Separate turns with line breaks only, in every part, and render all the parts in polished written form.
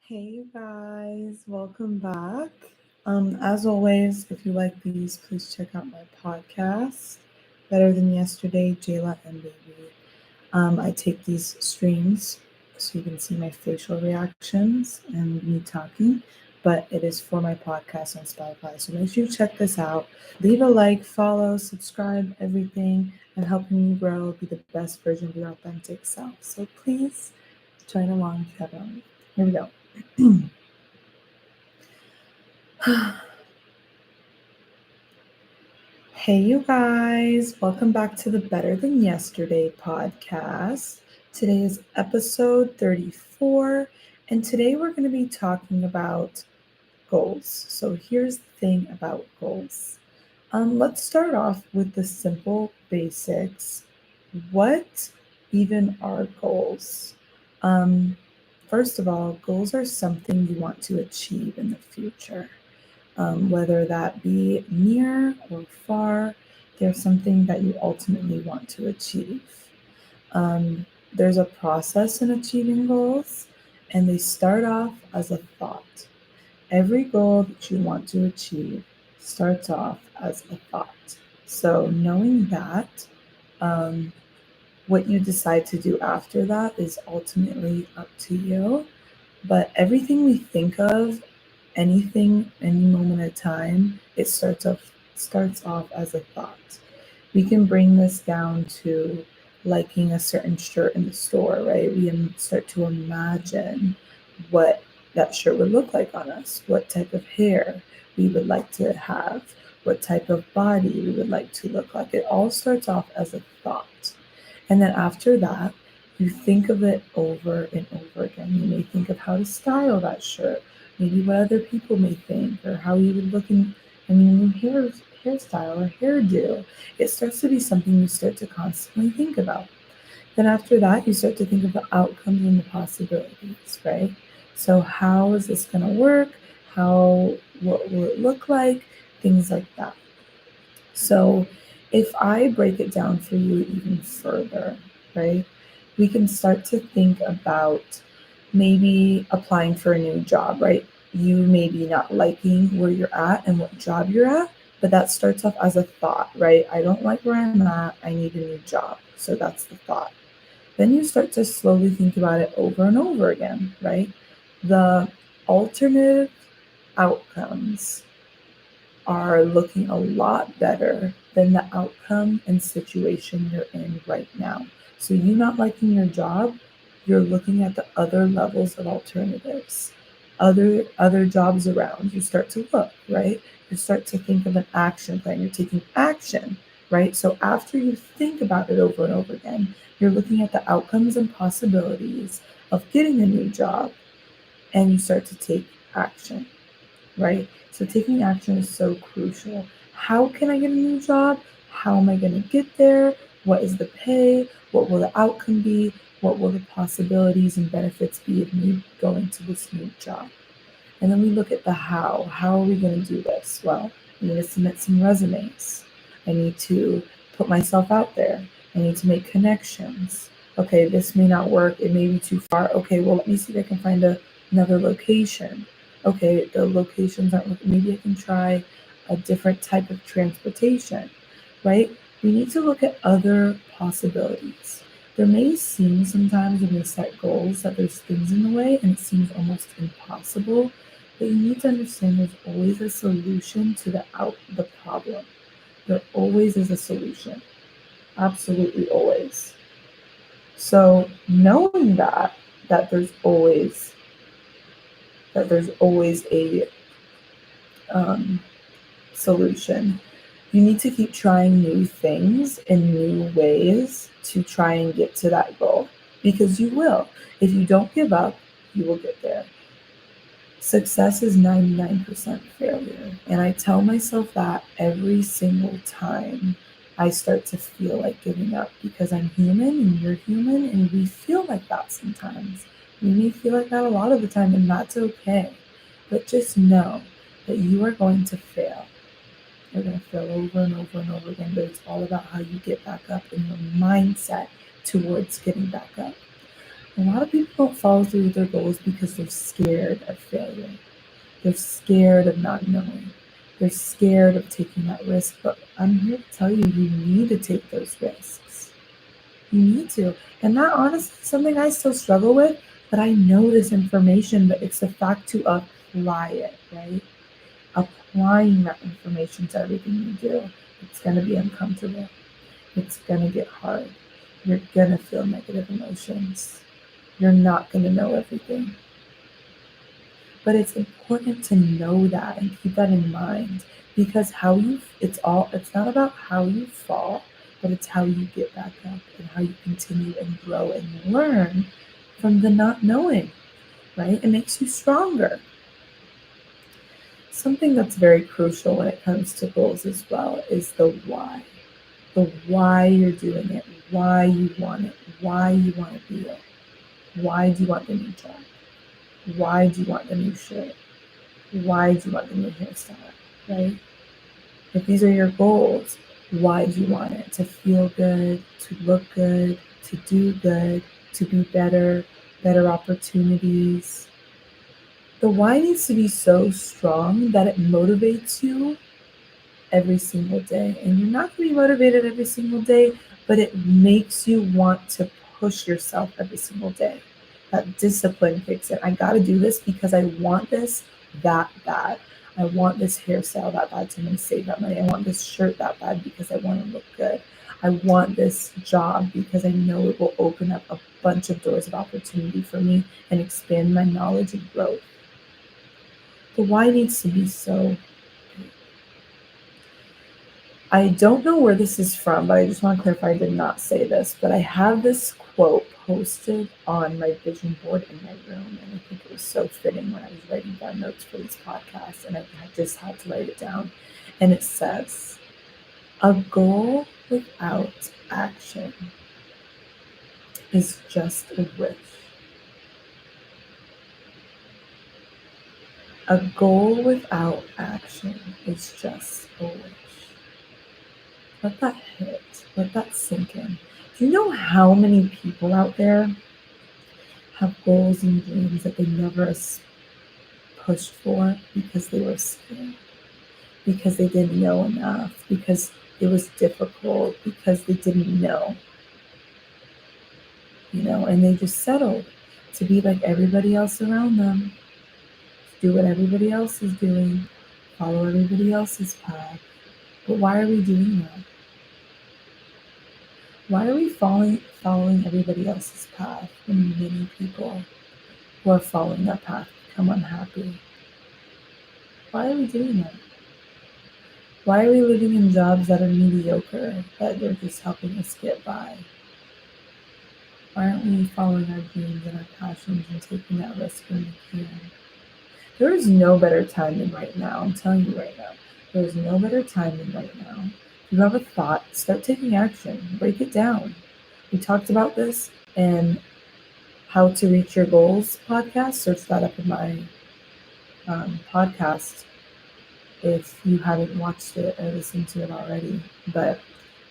Hey, you guys, welcome back. As always, if you like these, please check out my podcast, Better Than Yesterday, Jayla and Baby. I take these streams so you can see my facial reactions and me talking, but it is for my podcast on Spotify. So make sure you check this out. Leave a like, follow, subscribe, everything, and helping you grow, be the best version of your authentic self. So please join along if you haven't already. Here we go. Hey, you guys, welcome back to the Better Than Yesterday podcast. Today is episode 34, and today we're going to be talking about goals. So, here's the thing about goals. Let's start off with the simple basics. What even are goals? Um, First of all, goals are something you want to achieve in the future, whether that be near or far. There's something that you ultimately want to achieve. There's a process in achieving goals, and they start off as a thought. Every goal that you want to achieve starts off as a thought. So, knowing that, um, what you decide to do after that is ultimately up to you. But everything we think of, anything, any moment of time, it starts off as a thought. We can bring this down to liking a certain shirt in the store, right? We can start to imagine what that shirt would look like on us, what type of hair we would like to have, what type of body we would like to look like. It all starts off as a thought. And then after that, you think of it over and over again. You may think of how to style that shirt, maybe what other people may think, or how you would look in, new hairstyle or hairdo. It starts to be something you start to constantly think about. Then after that, you start to think of the outcomes and the possibilities, right? So how is this going to work? What will it look like? Things like that. So if I break it down for you even further, right, we can start to think about maybe applying for a new job, right? You may be not liking where you're at and what job you're at, but that starts off as a thought, right? I don't like where I'm at. I need a new job. So that's the thought. Then you start to slowly think about it over and over again, right? The alternative outcomes are looking a lot better than the outcome and situation you're in right now. So you not liking your job, you're looking at the other levels of alternatives, other jobs around. You start to look, right? You start to think of an action plan. You're taking action, right? So after you think about it over and over again, you're looking at the outcomes and possibilities of getting a new job, and you start to take action, right? So taking action is so crucial. How can I get a new job? How am I going to get there? What is the pay? What will the outcome be? What will the possibilities and benefits be of me going to this new job? And then we look at the how. How are we going to do this? Well, I need to submit some resumes. I need to put myself out there. I need to make connections. Okay, this may not work. It may be too far. Okay, well, let me see if I can find another location. Okay, the locations aren't working. Maybe I can try a different type of transportation, right? We need to look at other possibilities. There may seem sometimes when we set goals that there's things in the way and it seems almost impossible, but you need to understand there's always a solution to the problem. There always is a solution. Absolutely always. So knowing that there's always a um, solution, you need to keep trying new things in new ways to try and get to that goal, because you will. If you don't give up, you will get there. Success is 99% failure. And I tell myself that every single time I start to feel like giving up, because I'm human and you're human and we feel like that sometimes. We may feel like that a lot of the time, and that's okay. But just know that you are going to fail. You're going to fail over and over and over again, but it's all about how you get back up and your mindset towards getting back up. A lot of people don't follow through with their goals because they're scared of failure. They're scared of not knowing. They're scared of taking that risk. But I'm here to tell you, you need to take those risks. You need to. And that honestly is something I still struggle with, but I know this information, but it's the fact to apply it, right? Applying that information to everything you do. It's going to be uncomfortable. It's going to get hard. You're going to feel negative emotions. You're not going to know everything. But it's important to know that and keep that in mind, because it's not about how you fall, but it's how you get back up and how you continue and grow and learn from the not knowing, right? It makes you stronger. Something that's very crucial when it comes to goals as well is the why. The why you're doing it, why you want it, why you want to be it. Why do you want the new job? Why do you want the new shirt? Why do you want the new hairstyle, right? If these are your goals, why do you want it? To feel good, to look good, to do good, to be better, better opportunities. The why needs to be so strong that it motivates you every single day. And you're not going to be motivated every single day, but it makes you want to push yourself every single day. That discipline kicks in. I got to do this because I want this that bad. I want this hairstyle that bad, so I'm going to save that money. I want this shirt that bad because I want to look good. I want this job because I know it will open up a bunch of doors of opportunity for me and expand my knowledge and growth. The why needs to be so. I don't know where this is from, but I just want to clarify I did not say this, but I have this quote posted on my vision board in my room, and I think it was so fitting when I was writing down notes for this podcast, and I just had to write it down. And it says, "A goal without action is just a wish. A goal without action is just a wish." Let that hit. Let that sink in. Do you know how many people out there have goals and dreams that they never pushed for because they were scared, because they didn't know enough, because it was difficult, because they didn't know, and they just settled to be like everybody else around them, do what everybody else is doing, follow everybody else's path. But why are we doing that? Why are we following everybody else's path when many people who are following that path become unhappy? Why are we doing that? Why are we living in jobs that are mediocre, that they're just helping us get by? Why aren't we following our dreams and our passions and taking that risk when we can? There is no better time than right now. I'm telling you right now. There is no better time than right now. If you have a thought, start taking action. Break it down. We talked about this in How to Reach Your Goals podcast. Search that up in my podcast if you haven't watched it or listened to it already. But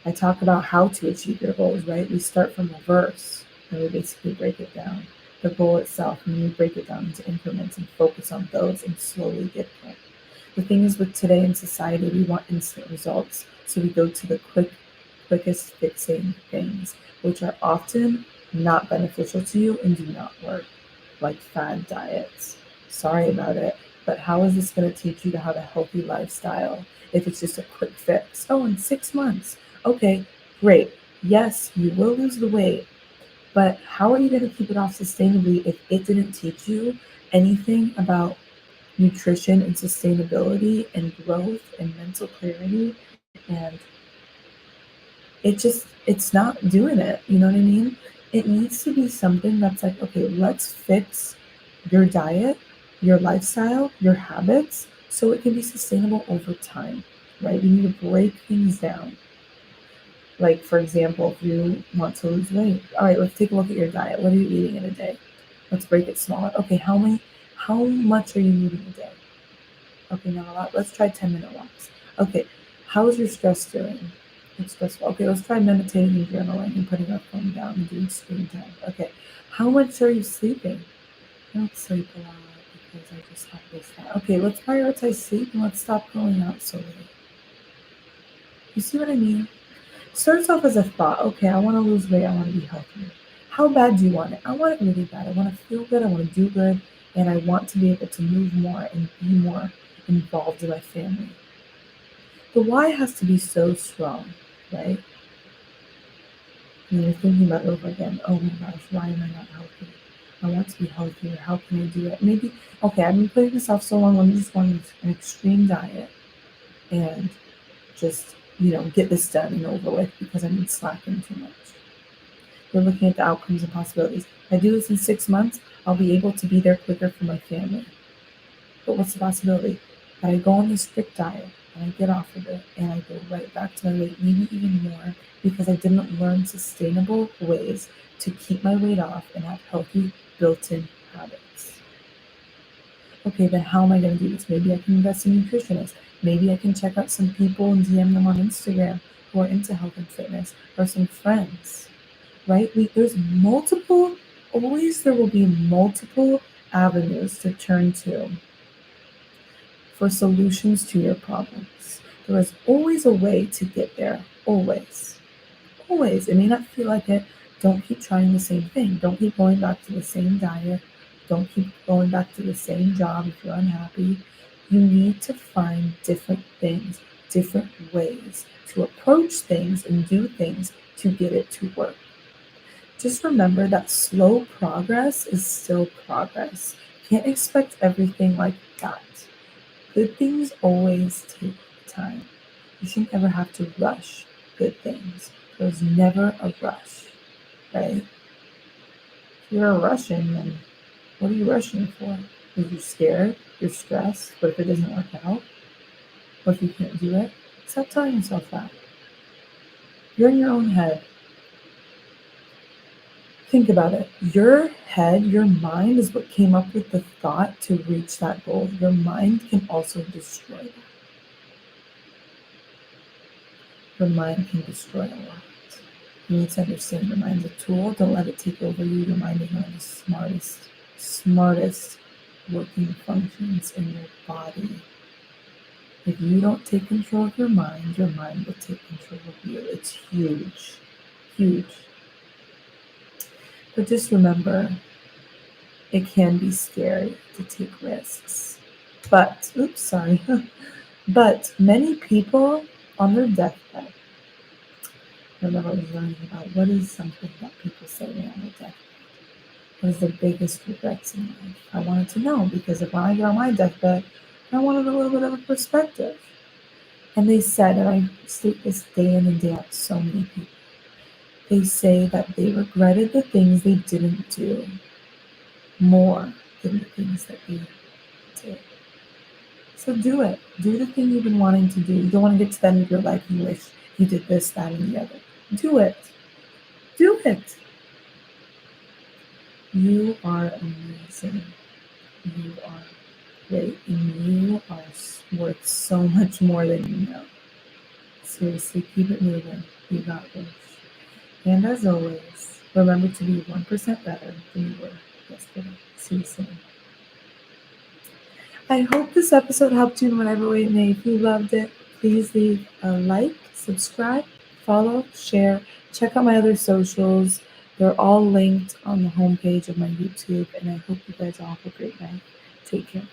I talk about how to achieve your goals, right? We start from reverse and we basically break it down. The goal itself, and you break it down into increments and focus on those and slowly get there. The thing is, with today in society, we want instant results. So we go to the quickest fixing things, which are often not beneficial to you and do not work, like fad diets. Sorry about it, but how is this going to teach you to have a healthy lifestyle if it's just a quick fix? Oh, in 6 months. Okay, great. Yes, you will lose the weight, but how are you going to keep it off sustainably if it didn't teach you anything about nutrition and sustainability and growth and mental clarity? And it's not doing it. You know what I mean? It needs to be something that's like, okay, let's fix your diet, your lifestyle, your habits, so it can be sustainable over time, right? We need to break things down. Like, for example, if you want to lose weight, all right, let's take a look at your diet. What are you eating in a day? Let's break it smaller. Okay, how much are you eating a day? Okay, not a lot. Let's try 10-minute walks. Okay, how is your stress doing? It's stressful. Okay, let's try meditating and journaling and putting our phone down and doing screen time. Okay, how much are you sleeping? I don't sleep a lot because I just have this. Okay, let's prioritize sleep and let's stop going out so late. You see what I mean? Starts off as a thought. Okay, I want to lose weight. I want to be healthier. How bad do you want it? I want it really bad. I want to feel good. I want to do good. And I want to be able to move more and be more involved in my family. The why has to be so strong, right? And you're thinking about it over again. Oh my gosh, why am I not healthy? I want to be healthier. How can I do it? Maybe, okay, I've been putting this off so long. Let me just go on an extreme diet and just, get this done and over with because I've been slacking too much. We're looking at the outcomes and possibilities. If I do this in 6 months, I'll be able to be there quicker for my family. But what's the possibility? That I go on this strict diet and I get off of it and I go right back to my weight, maybe even more, because I didn't learn sustainable ways to keep my weight off and have healthy built-in habits. Okay, then how am I going to do this? Maybe I can invest in nutritionists. Maybe I can check out some people and DM them on Instagram who are into health and fitness, or some friends, right? There will be multiple avenues to turn to for solutions to your problems. There is always a way to get there. Always. Always. It may not feel like it. Don't keep trying the same thing. Don't keep going back to the same diet. Don't keep going back to the same job if you're unhappy. You need to find different things, different ways to approach things and do things to get it to work. Just remember that slow progress is still progress. You can't expect everything like that. Good things always take time. You shouldn't ever have to rush good things. There's never a rush, right? If you're rushing, then what are you rushing for? Because you're scared, you're stressed. What if it doesn't work out? What if you can't do it? Stop telling yourself that. You're in your own head. Think about it. Your head, your mind is what came up with the thought to reach that goal. Your mind can also destroy that. Your mind can destroy a lot. You need to understand your mind's a tool. Don't let it take over you. Your mind is one of the smartest working functions in your body. If you don't take control of your mind will take control of you. It's huge. Huge. But just remember, it can be scary to take risks. But many people on their deathbed, I remember I was learning about what is something that people say on their deathbed. What is the biggest regrets in life? I wanted to know because if I get on my deathbed, I wanted a little bit of a perspective. And they said, and I state this day in and day out, so many people, they say that they regretted the things they didn't do more than the things that they did. So do it. Do the thing you've been wanting to do. You don't want to get to the end of your life and wish you did this, that, and the other. Do it. Do it. You are amazing. You are great. And you are worth so much more than you know. Seriously, keep it moving. You got this. And as always, remember to be 1% better than you were yesterday. See you soon. I hope this episode helped you in whatever way it may. If you loved it, please leave a like, subscribe, follow, share. Check out my other socials. They're all linked on the homepage of my YouTube. And I hope you guys all have a great night. Take care.